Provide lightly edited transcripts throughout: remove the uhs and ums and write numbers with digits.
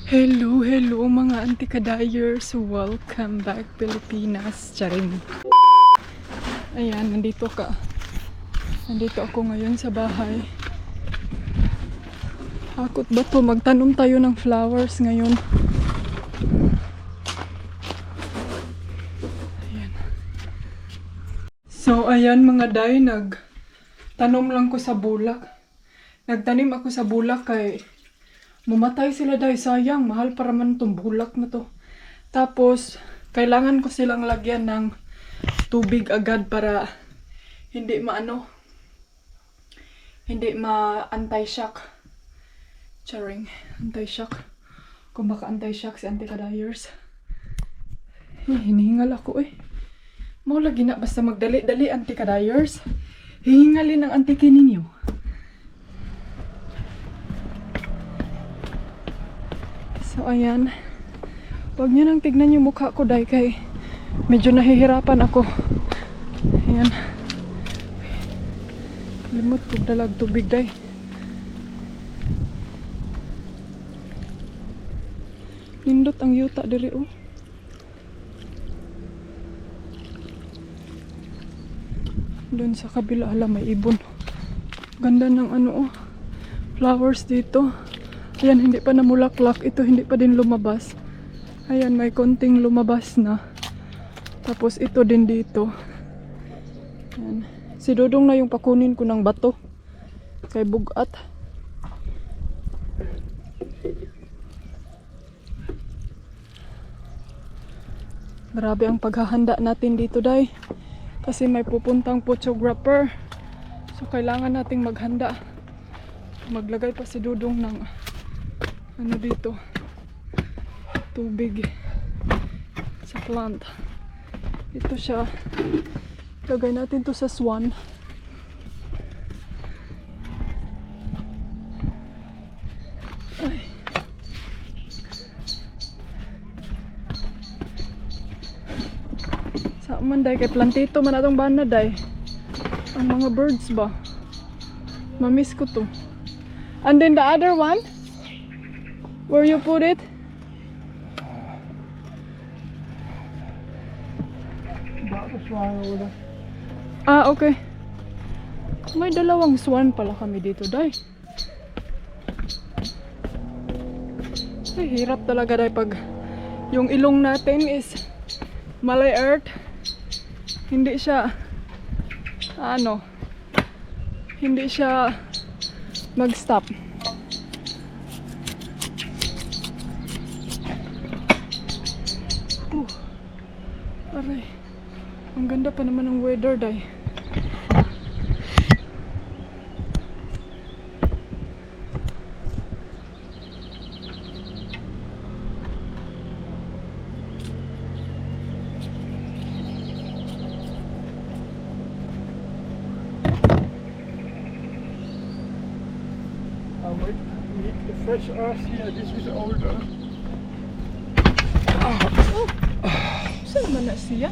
Hello, hello mga antikadayers. Welcome back Pilipinas. Charing. Ayan, nandito ako ngayon sa bahay. Hakot ba to? Magtanom tayo ng flowers ngayon. Ayan. So, ayan mga day, nagtanom lang ko sa bulak. Nagtanim ako sa bulak kay mumatay sila dahil sayang, mahal para man itong bulak na to. Tapos, kailangan ko silang lagyan ng tubig agad para hindi anti-shock. Charing, anti-shock. Kung baka anti-shock si antikadayers. Hinihingal ako eh. Mau lagi na basta magdali-dali antikadayers. Hihingalin ang antiki ninyo. So, ayan. Huwag nyo nang tignan yung mukha ko dahil kay medyo nahihirapan ako. Ayan. Limot kong dalag tubig dahil. Nindot ang yuta diri oh. Doon sa kabila, hala may ibon. Ganda ng flowers dito. Ayan, hindi pa namulaklak. Ito hindi pa din lumabas. Ayan, may konting lumabas na. Tapos ito din dito. Ayan. Si Dodong na yung pakunin ko ng bato. Kay bugat. Grabe ang paghahanda natin dito, day. Kasi may pupuntang photographer. So, kailangan nating maghanda. Maglagay pa si Dodong ng dito tubig sa plant. Ito siya, lagay natin to sa swan. Ay. Sa man day kay plantito man atong bana day. Ang mga birds ba, mamiss ko to. And then the other one, where you put it? Ah, okay. May dalawang swan pala kami dito, day. Ay, hirap talaga, day, pag yung ilong natin is Malay Earth. Hindi siya, hindi siya mag-stop. Aray, ang ganda pa naman ng weather, day. The fresh earth here, this is older. Saan man na siya?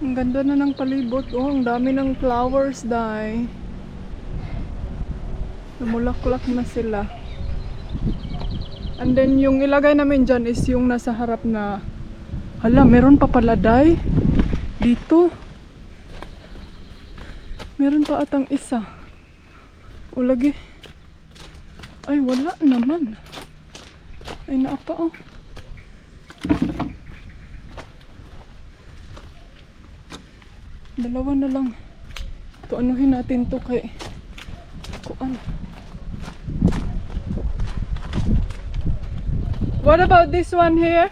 Ang ganda na ng palibot. Oh, ang dami ng flowers, day. Lumulaklak na sila. And then yung ilagay namin dyan is yung nasa harap na, hala, meron pa pala, day. Dito. Meron pa atang isa. O lagi. Ay, wala naman. Ay, naapa oh. Dalawa na lang. Ito, anuhin natin to kay kuan. What about this one here?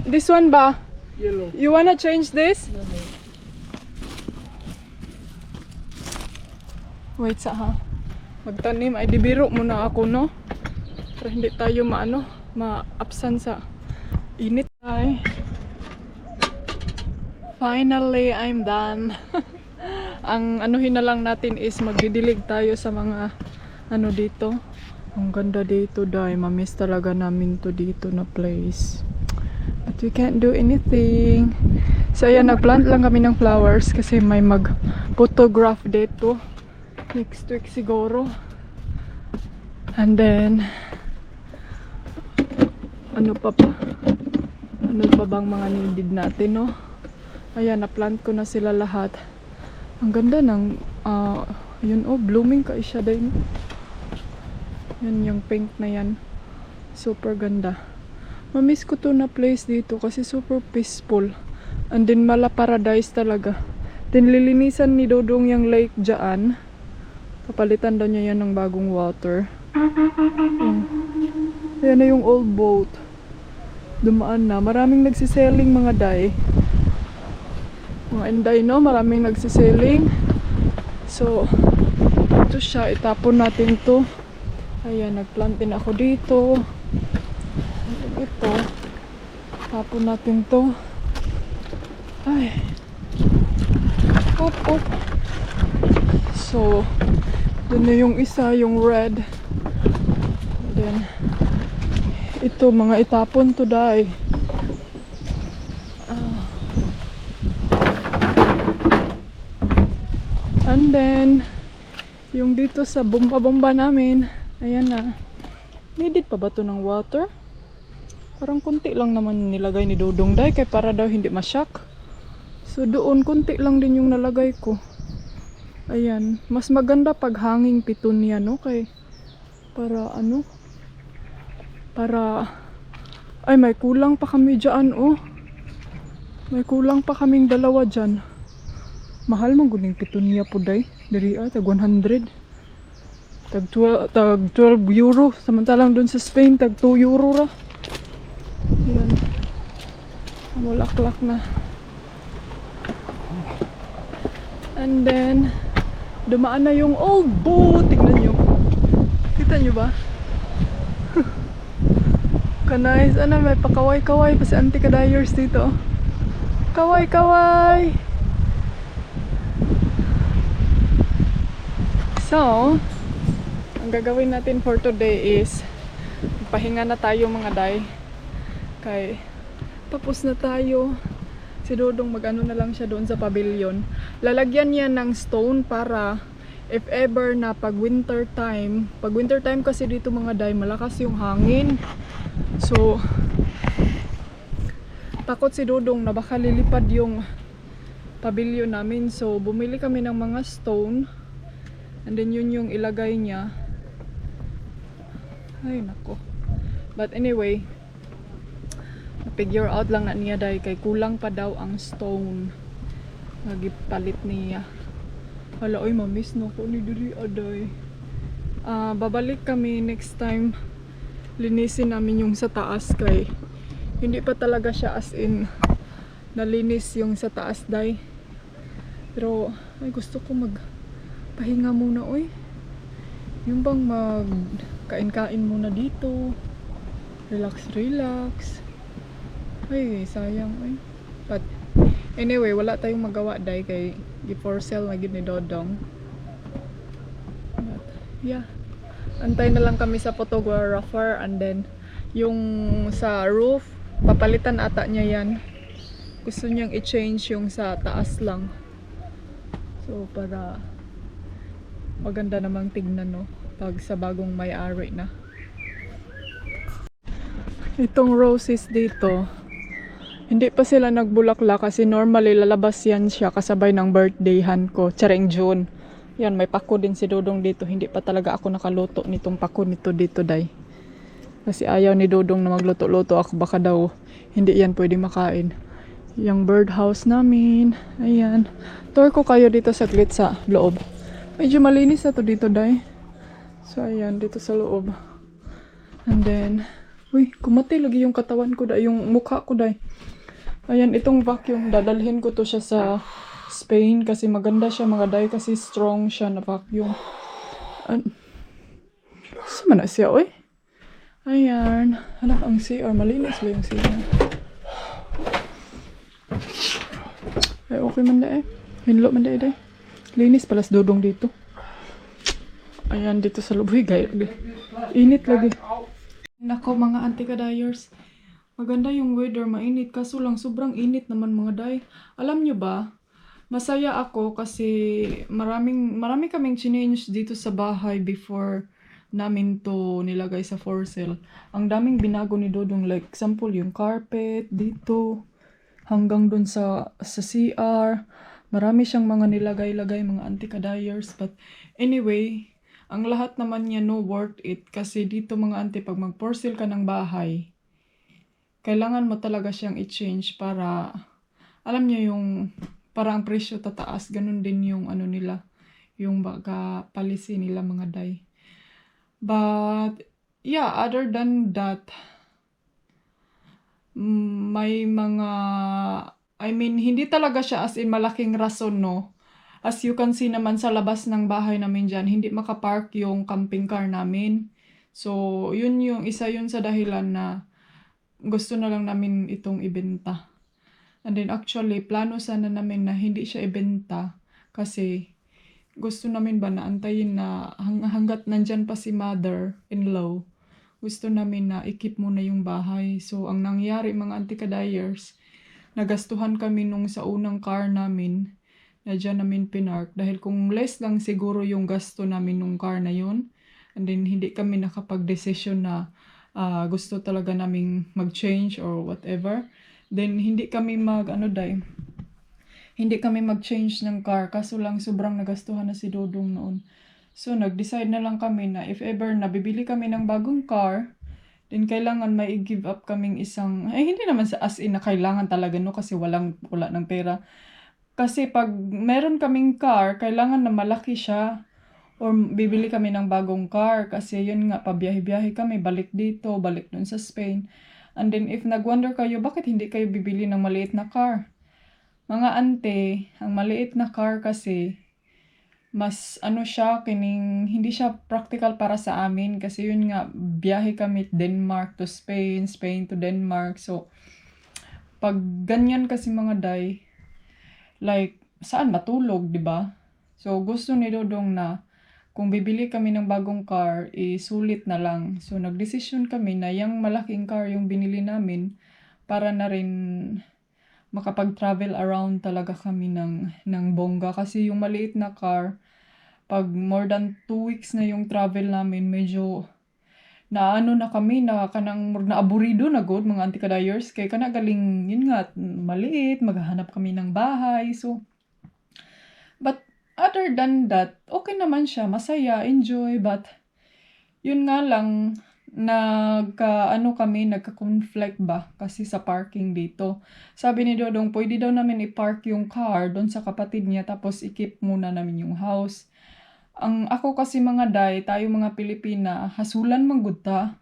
This one ba? Yellow. You wanna change this? Wait sa ha. Magtanim ay dibiro muna ako no. Para hindi tayo ma-absan sa init ay. Finally, I'm done. Ang anuhin na lang natin is magdidilig tayo sa mga ano dito. Ang ganda dito dahil mamiss talaga namin to dito na place. But we can't do anything. So ayan, nagplant lang kami ng flowers kasi may mag-photograph dito. Next week siguro. And then ano pa bang mga needed natin, no? Ayan, na-plant ko na sila lahat. Ang ganda ng yun blooming ka siya din. Yan yung pink na yan. Super ganda. Mamiss ko to na place dito kasi super peaceful. And then mala paradise talaga. Then lilinisan ni Dodong yung lake dyan. Papalitan daw niya yan ng bagong water. Ayan na yung old boat. Dumaan na. Maraming nagsiselling mga day. Mga inday, no? Maraming nagsiselling. So, ito siya. Itapon natin to. Ayan, nagplant din ako dito. Ito. Tapon natin to. Ay. Up. So, dun na yung isa, yung red. Then, ito, mga itapon to dai. And then, yung dito sa bomba-bomba namin, ayan na. Needed pa ba to ng water? Parang kunti lang naman nilagay ni Dodong dai, kaya para daw hindi masyak. So doon, kunti lang din yung nalagay ko. Ayan, mas maganda pag hanging pitunia, no? Kay para ay may kulang pa kami dyan, oh. May kulang pa kaming dalawa dyan. Mahal man guning pitunia po day. Diri tag 100. Tag 12 euro. Samantalang dun sa Spain tag 2 euro ra. Ayan. Mulaklak na. And then dumaan na yung old boat. Tignan nyo. Kita nyo ba? Kanais. Ano, may pakaway-kaway pa si Auntie Kadayers dito. Kaway-kaway! So, ang gagawin natin for today is pahinga na tayo mga day. Kay tapos na tayo. Si Dodong mag-ano na lang siya doon sa pavilion. Lalagyan niya ng stone para if ever na pag winter time kasi dito mga day malakas yung hangin. So takot si Dodong na baka lilipad yung pavilion namin. So bumili kami ng mga stone. And then yun yung ilagay niya. Ay nako. But anyway, figure out lang na niya dahil kay kulang pa daw ang stone. Nagipalit niya. Hala, oy mamiss no ko ni dili aday. Babalik kami next time. Linisin namin yung sa taas kay hindi pa talaga siya as in nalinis yung sa taas day. Pero ay gusto ko pahinga muna, oy. Yung bang magkain-kain muna dito. Relax. Ay, sayang, oy. But, anyway, wala tayong magawa dahil kay for sale na gid ni Dodong. But, yeah. Antay na lang kami sa photographer and then, yung sa roof, papalitan ata niya yan. Gusto niyang i-change yung sa taas lang. So, para maganda namang tignan, no, pag sa bagong may-ari na. Itong roses dito, hindi pa sila nagbulaklak kasi normally lalabas yan siya kasabay ng birthdayhan ko, tsareng June. Yan, may pako din si Dodong dito. Hindi pa talaga ako nakaluto nitong pako nito dito, day. Kasi ayaw ni Dodong na magluto-luto ako, baka daw hindi yan pwede makain. Yung birdhouse namin, ayan. Tour ko kayo dito saglit sa loob. Medyo malinis na to dito, day. So, ayan, dito sa loob. And then, uy, kumati lagi yung katawan ko, yung mukha ko, day. Ayan, itong vacuum, dadalhin ko to siya sa Spain kasi maganda siya, mga day, kasi strong siya na vacuum. Sama na siya, uy. Ayan. Anak, ang CR. Malinis ba yung CR? Ay, okay man da eh. Hinlo man da eh. Linis palas dudong dito. Ayan, dito sa loob. Uy, gaya. Init lagi. Nako, mga anti-kadayers. Maganda yung weather, mainit. Kaso lang, sobrang init naman mga day. Alam nyo ba, masaya ako kasi marami kaming change dito sa bahay before namin to nilagay sa for sale. Ang daming binago ni Dodong, like example yung carpet dito hanggang dun sa CR. Marami siyang mga nilagay-lagay, mga anti-kadayers. But anyway, ang lahat naman niya no worth it kasi dito mga anti, pag mag-for sale ka ng bahay, kailangan mo talaga siyang i-change para, alam niyo yung, para ang presyo tataas. Ganun din yung ano nila, yung baga policy nila mga day. But, yeah, other than that, may mga, hindi talaga siya as in malaking rason, no? As you can see naman sa labas ng bahay namin dyan, hindi makapark yung camping car namin. So, isa yun sa dahilan na gusto na lang namin itong ibenta. And then actually, plano sana namin na hindi siya ibenta kasi gusto namin ba na antayin na hanggat nandyan pa si mother-in-law, gusto namin na i-keep muna yung bahay. So, ang nangyari mga anti-kadayers, nagastuhan kami nung sa unang car namin na dyan namin pinark. Dahil kung less lang siguro yung gasto namin nung car na yun, and then hindi kami nakapag-decision na gusto talaga naming mag-change or whatever, then hindi kami mag-change ng car. Kaso lang sobrang nagastuhan na si Dodong noon. So, nag-decide na lang kami na if ever nabibili kami ng bagong car, then kailangan may i-give up kaming isang, hindi naman sa as in na kailangan talaga, no, kasi wala ng pera. Kasi pag meron kaming car, kailangan na malaki siya or bibili kami ng bagong car kasi yun nga, pabiyahe-biyahe kami, balik dito, balik dun sa Spain. And then if nag-wonder kayo, bakit hindi kayo bibili ng maliit na car? Mga ante, ang maliit na car kasi, mas siya, hindi siya practical para sa amin kasi yun nga, biyahe kami Denmark to Spain, Spain to Denmark. So, pag ganyan kasi mga day, like, saan matulog, di ba? So, gusto ni Dodong na kung bibili kami ng bagong car, sulit na lang. So, nagdesisyon kami na yung malaking car yung binili namin para na rin makapag-travel around talaga kami ng bongga. Kasi yung maliit na car, pag more than 2 weeks na yung travel namin, medyo na kami, naaburido na good, mga anti-kadayers. Kaya galing, yun nga, maliit, maghahanap kami ng bahay. So, but other than that, okay naman siya, masaya, enjoy, but yun nga lang, nagka-conflict ba kasi sa parking dito. Sabi ni Dodong, pwede daw namin i-park yung car doon sa kapatid niya tapos i-keep muna namin yung house. Ako kasi mga day, tayo mga Pilipina, hasulan manggudta.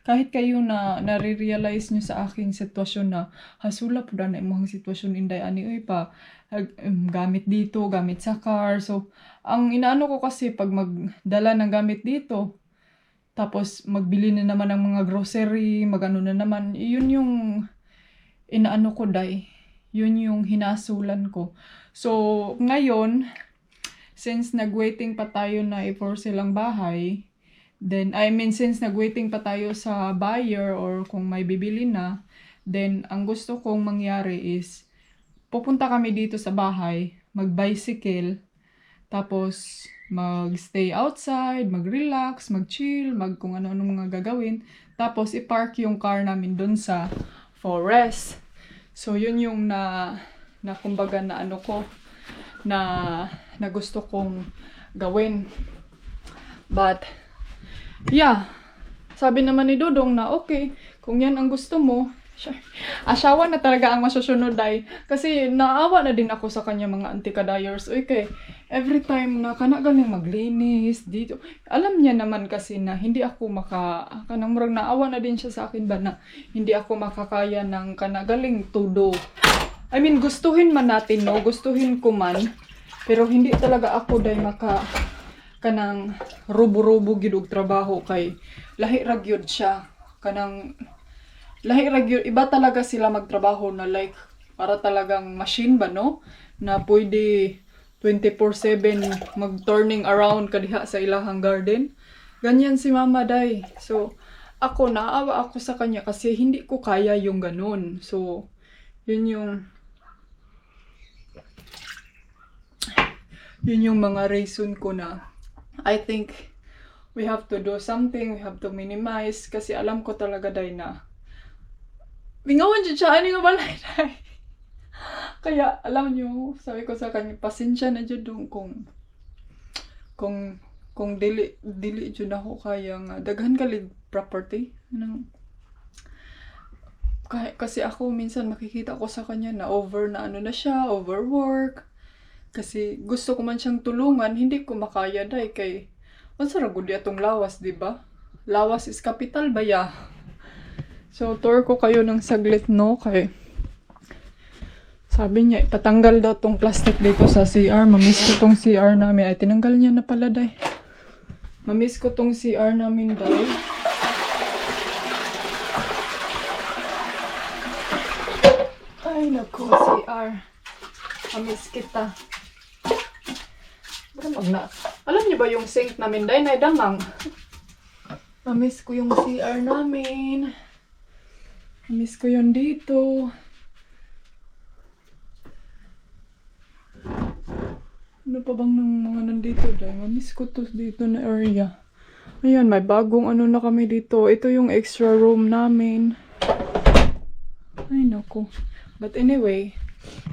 Kahit kayo na nare-realize nyo sa aking sitwasyon na hasula po na yung mga sitwasyon inday ani pa gamit dito, gamit sa car. So, ang inaano ko kasi pag magdala ng gamit dito, tapos magbili na naman ng mga grocery, magano na naman, yun yung inaano ko day. Yun yung hinasulan ko. So, ngayon, since nag-waiting pa tayo na i-for sale ang bahay, then, since nag-waiting pa tayo sa buyer or kung may bibili na, then, ang gusto kong mangyari is, pupunta kami dito sa bahay, mag-bicycle, tapos mag-stay outside, mag-relax, mag-chill, kung ano-ano mga gagawin, tapos i-park yung car namin dun sa forest. So, yun yung kumbaga na na gusto kong gawin. But, yeah, sabi naman ni Dodong na okay, kung yan ang gusto mo, sure. Asawa na talaga ang masusunod ay. Kasi naawa na din ako sa kanya mga anti-kadayers. Okay, every time na galing maglinis dito. Alam niya naman kasi na hindi ako kanang murag naawa na din siya sa akin ba na hindi ako makakaya ng galing tudo. I mean, gustuhin man natin, no? Gustuhin ko man. Pero hindi talaga ako dahil kanang rubo-rubo gid og trabaho kay lahi ra gyud siya. Lahi ra gyud, iba talaga sila magtrabaho na like para talagang machine ba, no? Na pwede 24/7 mag-turning around kadiha sa ilahang garden. Ganyan si Mama Day. So, ako naawa ako sa kanya kasi hindi ko kaya yung ganun. So, yun yung mga reason ko na I think we have to do something, we have to minimize kasi alam ko talaga Day na bingawan dyan siya, ano nga balay Day. Kaya, alam nyo, sabi ko sa kanya, pasensya na dyan doon kung dili dyan ako kaya nga, daghan kalig property. Kasi ako, minsan makikita ko sa kanya na na siya, overwork. Kasi gusto ko man siyang tulungan, hindi ko makaya dahil kay, masarap gudi atong lawas, di ba? Lawas is capital ba ya? So, tour ko kayo ng saglit, no? Kay, sabi niya, ipatanggal daw tong plastic dito sa CR. Mamiss ko tong CR namin. Ay, tinanggal niya na pala, Day. Mamiss ko tong CR namin, Day. Ay, naku, CR. Mamiss kita. Alam niyo ba yung sink namin, Day? Naidamang. Mamiss ko yung CR namin. Mamiss ko yun dito. Ano pa bang ng mga nandito dahil? Mamiss ko to dito na area. Ayan, may bagong na kami dito. Ito yung extra room namin. Ay, naku. But anyway,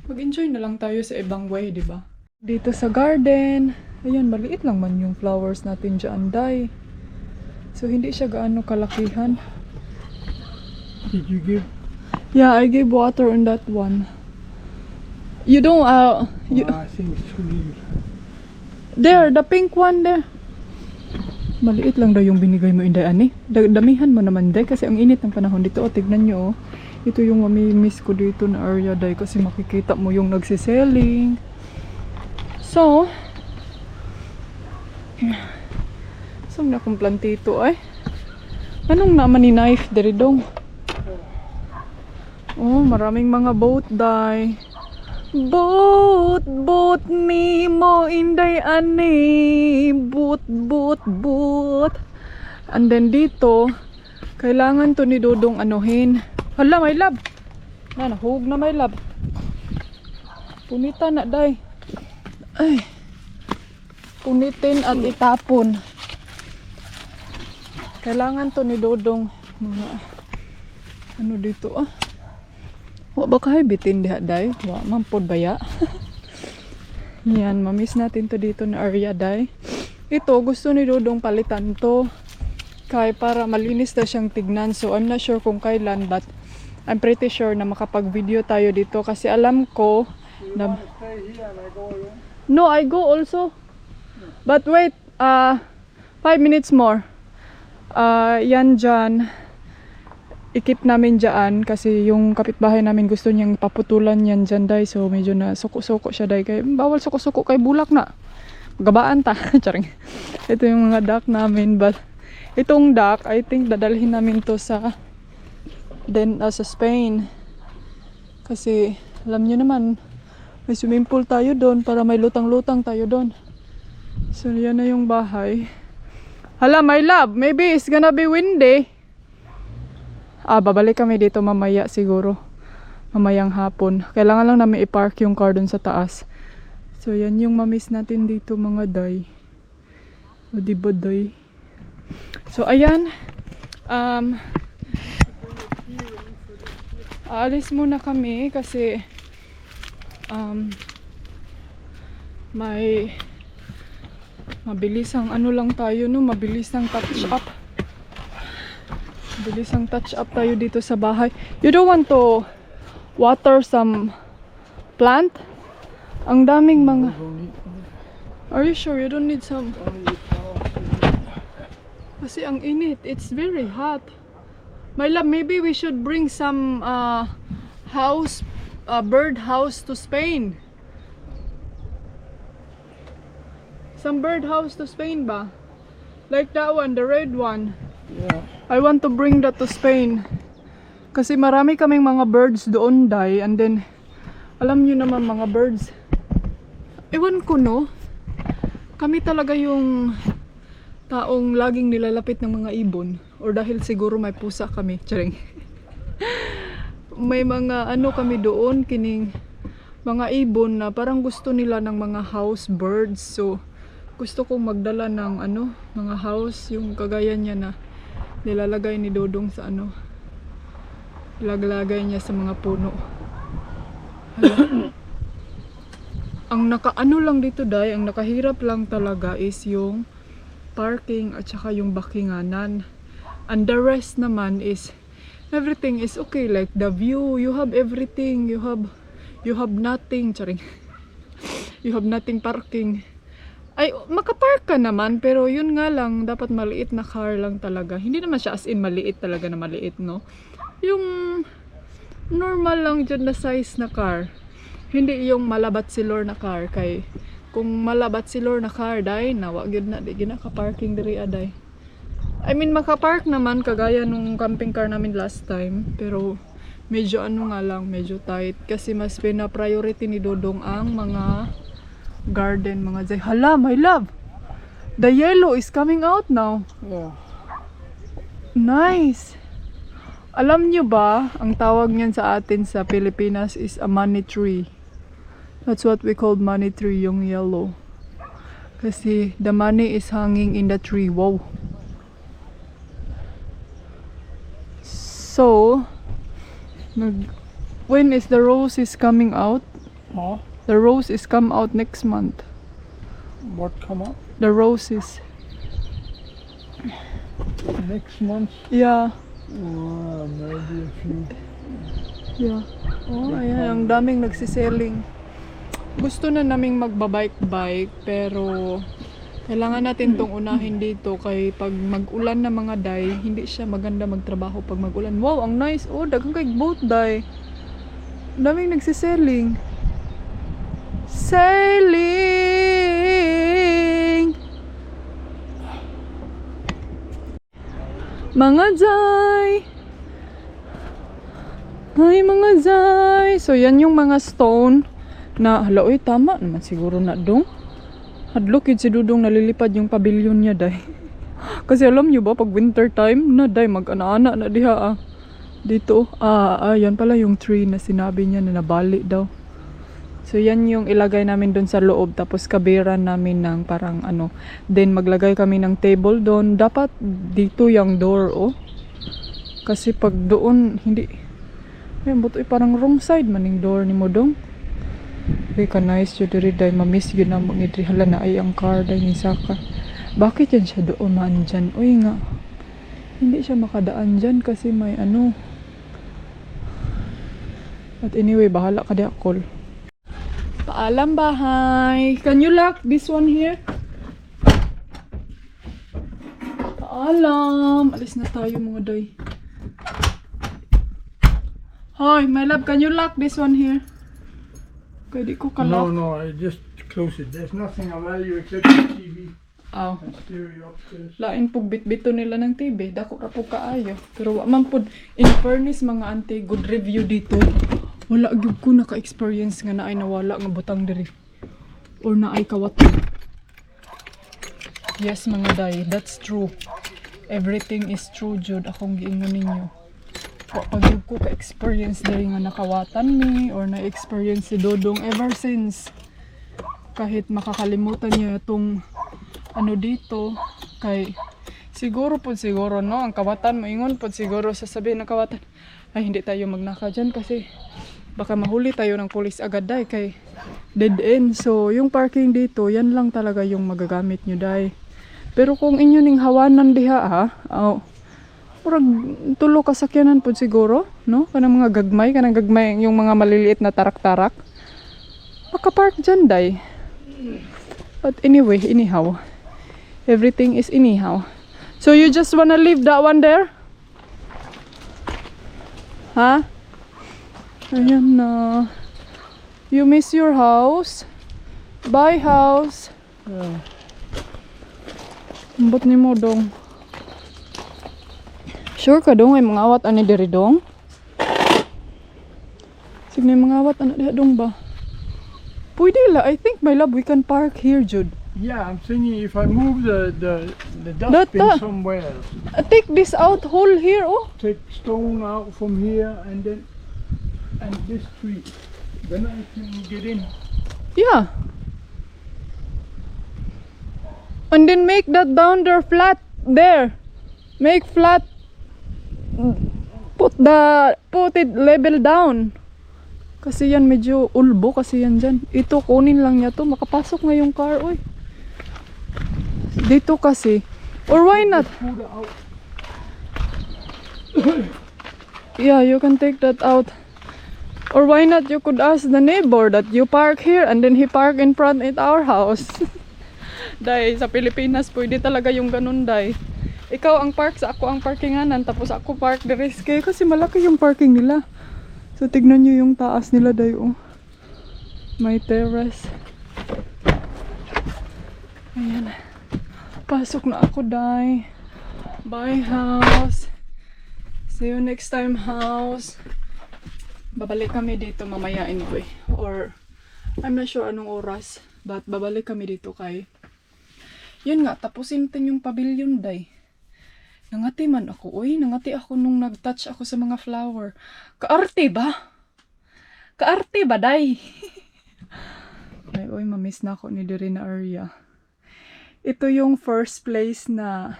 mag-enjoy na lang tayo sa ibang way, di ba? Dito sa garden. Ayan, maliit lang man yung flowers natin dyan, Day. So, hindi siya gaano kalakihan. Did you give? Yeah, I gave water on that one. You don't, I think it's too little. There, the pink one there. Maliit lang daw yung binigay mo, Inday, ani. Damihan mo naman, Day, kasi ang init ng panahon dito. O, tignan nyo, oh. Ito yung mamimiss ko dito na area, Day, kasi makikita mo yung nagsiselling. So, saan na kong plantito, ay? Anong naman ni knife, Deridong? Oh, maraming mga boat, Day. Boat me mo Inday ani. Boat. And then dito, kailangan to ni Dodong anuhin. Hala, may lab. Nahug na may lab. Punitan na, Day. Ay. Punitin at itapon. Kailangan to ni Dodong. Mga, ano dito, ah. Wa ba kayo bitin diha, Day? Wa, mampod baya. Yan, mamiss natin to dito na area, Day. Ito, gusto ni Dodong palitan to. Kaya para malinis na siyang tignan. So, I'm not sure kung kailan, but I'm pretty sure na makapag-video tayo dito. Kasi alam ko na... Stay here and I go away. No, I go also. But wait, 5 minutes more. Yan dyan. I-keep namin dyan kasi yung kapitbahay namin gusto niyang paputulan yan dyan, Day. So medyo na suko-suko siya, Day. Kaya bawal suko-suko kay bulak na. Gabaan ta. Charing. Ito yung mga duck namin. But itong duck, I think dadalhin namin to sa Spain. Kasi alam niyo naman, may swimming pool tayo doon para may lutang-lutang tayo doon. So yan na yung bahay. Hala, my love, maybe it's gonna be windy. Babalik kami dito mamaya siguro. Mamayang hapon. Kailangan lang namin i-park yung car dun sa taas. So, yan yung mamiss natin dito mga Day. O, diba, Day? So, ayan. Aalis muna kami kasi may mabilis ang ano lang tayo, no? Mabilis ang touch up. Bilis ang touch up tayo dito sa bahay. You don't want to water some plant? Ang daming mga... Are you sure you don't need some? Only power. Kasi ang init. It's very hot. My love, maybe we should bring some bird house to Spain. Some bird house to Spain ba? Like that one, the red one. Yeah. I want to bring that to Spain. Kasi marami kaming mga birds doon, Day. And then, alam nyo naman mga birds. Ewan ko, no? Kami talaga yung taong laging nilalapit ng mga ibon. Or dahil siguro may pusa kami. Charing. May mga ano kami doon, kining mga ibon na parang gusto nila ng mga house birds. So, gusto kong magdala ng ano, mga house, yung kagaya niya na nilalagay ni Dodong sa ano, nilalagay niya sa mga puno. Hala. Ang nakaano lang dito, Day, ang nakahirap lang talaga is yung parking at saka yung bakinganan. And the rest naman is everything is okay, like the view, you have everything, you have nothing, charing. You have nothing parking. Ay, makapark ka naman, pero yun nga lang, dapat maliit na car lang talaga. Hindi naman siya as in maliit talaga na maliit, no? Yung normal lang dyan na size na car. Hindi yung malabatsilor na car. Kay, kung malabatsilor na car, day, nawag yun na, di ginaka-parking diri aday. I mean, makapark naman, kagaya nung camping car namin last time, pero medyo ano nga lang, medyo tight. Kasi mas pina-priority ni Dodong ang mga garden, mga jay. Hala, my love! The yellow is coming out now. Yeah. Nice! Alam nyo ba, ang tawag niyan sa atin sa Pilipinas is a money tree. That's what we call money tree, yung yellow. Kasi the money is hanging in the tree. Wow! So, when is the roses coming out? Huh? The rose is come out next month. What come up? The roses. Next month? Yeah. Maybe a few. Yeah. Oh, ayan. Ang daming nagsiselling. Gusto na naming magbabike-bike, pero kailangan natin tong unahin dito kay pag mag-ulan na mga day, hindi siya maganda magtrabaho pag mag-ulan. Wow, ang nice. Oh, daghang kay boat day. Ang daming nagsiselling. Sailing! Mga jay! Ay, mga jay! So, yan yung mga stone na, hala, oy, tama naman siguro na dong. Hadlok yun si Dudong nalilipad yung pavilion niya, day. Kasi alam nyo ba, pag winter time, na, day, mag-ana-ana na diha, dito. Yan pala yung tree na sinabi niya na nabali daw. So, yan yung ilagay namin doon sa loob. Tapos, kabiran namin ng parang ano. Then, maglagay kami ng table doon. Dapat dito yung door, oh. Kasi pag doon, hindi. Ayan, buto parang wrong side man yung door ni Modong. Okay, ka nice yun diri, day. Mamiss yun na mag-idri. Hala na ay ang car, day, ni Saka. Bakit yan siya doon man dyan? Uy nga. Hindi siya makadaan dyan kasi may ano. But anyway, bahala ka di akol. Paalam bahay. Can you lock this one here? Paalam. Alis na tayo mga day. Hoy, my love, can you lock this one here? Kaya di ko No, ka-lock. I just close it. There's nothing of value except the TV Aw. and stereo upstairs. Lain pug bit-bito nila ng TV. Dako ra pug kaayo. Pero wa man pud, in fairness mga auntie, good review dito. Wala gyud ko naka-experience nga naay nawala nga butang diri. Or naay kawatan. Yes mga day, that's true. Everything is true jud akong giingon ninyo. Wa pa gyud ko ka-experience diri nga nakawatan mi or na-experience si Dodong ever since. Kahit makakalimutan niya itong ano dito kay siguro no ang kawatan moingon pod siguro sasabihin ng kawatan ay hindi tayo magnaka dyan kasi baka mahuli tayo ng pulis agad day kay dead end. So yung parking dito yan lang talaga yung magagamit nyo day. Pero kung inyo ning hawanan diha murag tulo kasakyanan pod siguro no kanang mga gagmay yung mga maliliit na tarak-tarak makapark dyan day. But anyway, anyhow. Everything is anyhow. So you just wanna leave that one there? Huh? Ayan na. You miss your house? Bye house. Yeah. Ambot ni mo dong. Sure ka dong ay mangawat ani diri dong? Sige mangawat ana diha dong ba? Pwede la, I think my love we can park here, Jude. Yeah, I'm thinking if I move the dustbin somewhere, Take this out hole here, oh. take stone out from here and this tree, then I can get in. Yeah. And then make that down there flat there. Make flat. Put it level down. Kasi yan medyo ulbo kasi yan dyan. Ito kunin lang niya to. Makapasok nga yung car, oy. Dito kasi. Or why not? Put it out. Yeah, you can take that out. Or why not you could ask the neighbor that you park here and then he park in front at our house. Day, sa Pilipinas pwede talaga yung ganun, day. Ikaw ang park, sa ako ang parkinganan, tapos ako park the rest kayo kasi malaki yung parking nila. So tignan nyo yung taas nila, day, oh. May terrace. Ayan. Pasok na ako, day. Bye, house. See you next time, house. Babalik kami dito mamaya anyway. Or, I'm not sure anong oras. But babalik kami dito kay... Yun nga, tapusin natin yung pavilion, day. Nangati man ako, uy. Nangati ako nung nag-touch ako sa mga flower. Kaarte ba? Kaarte ba, day? Ay, uy, mamiss na ako ni diri na area. Ito yung first place na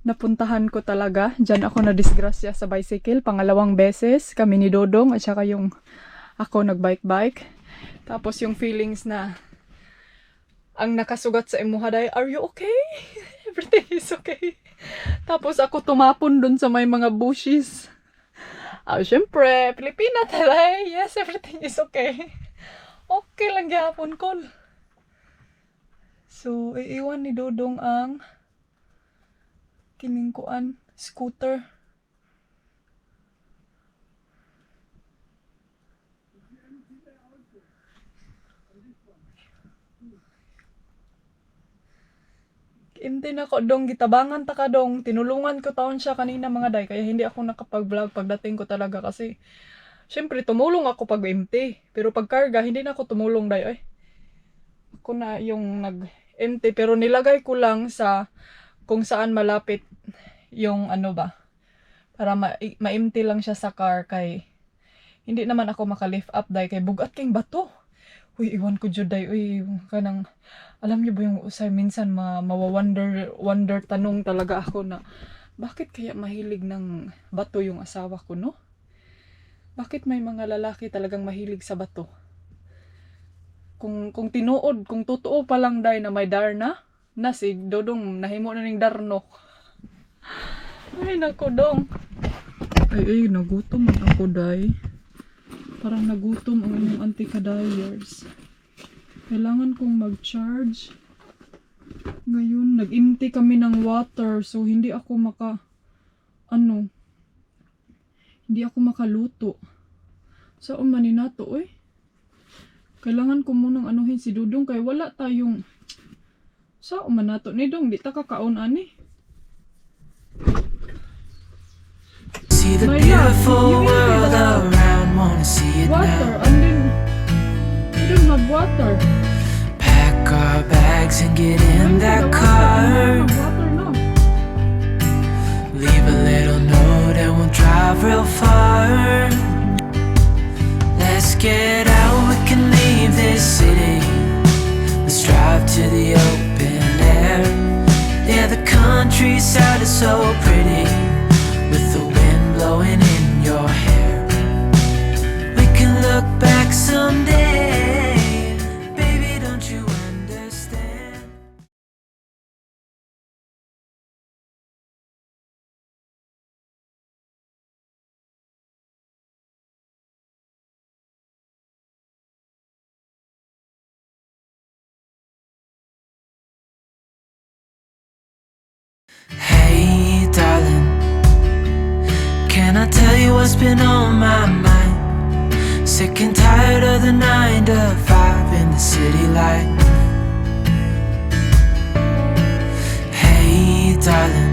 napuntahan ko talaga. Diyan ako na-disgrasya sa bicycle. Pangalawang beses. Kami ni Dodong at saka yung ako nag-bike-bike. Tapos yung feelings na ang nakasugat sa imuha, day, are you okay? Everything is okay. Tapos ako tumapon dun sa may mga bushes. Syempre, Pilipina talaga. Yes, everything is okay. Okay lang gyapon ko. So, iiwan ni Dodong ang kiningkuan, scooter. Imti na ko dong, gitabangan ta ka dong. Tinulungan ko taon siya kanina mga day, kaya hindi ako nakapag-vlog pagdating ko talaga kasi syempre tumulong ako pag empty. Pero pag karga, hindi na ako tumulong day. Ay, ako na yung nag-empty pero nilagay ko lang sa kung saan malapit yung ano ba. Para ma-empty lang siya sa car kay hindi naman ako maka-lift up day kay bugat king bato. Uy, iwan ko jud day. Uy, kanang alam niyo ba yung usay minsan wonder tanong talaga ako na bakit kaya mahilig ng bato yung asawa ko, no? Bakit may mga lalaki talagang mahilig sa bato? Kung tinuod, kung totoo pa lang day na may darna, na si Dodong nahimo na ning darno. Ay, nako dong. Ay, nagutom man ako, day. Parang nagutom ang inyong anti-kadayers. Kailangan kong mag-charge. Ngayon, nag-empty kami ng water. So, hindi ako hindi ako makaluto. Saan man nato, eh? Kailangan ko munang anuhin si Dudong kay wala tayong... Saan man nato ni Dong? Di ta kakaon, ani? See the My beautiful love, world around, wanna see it water, now. and then we don't have water. Pack our bags and get in that We car. don't have water now. Leave a little note and we'll drive real far. Let's get out, we can leave this city. Let's drive to the open air. Yeah, the countryside is so pretty, with the wind blowing in your hair. We can look back someday. I tell you what's been on my mind? Sick and tired of the 9 to 5 in the city light. Hey darling,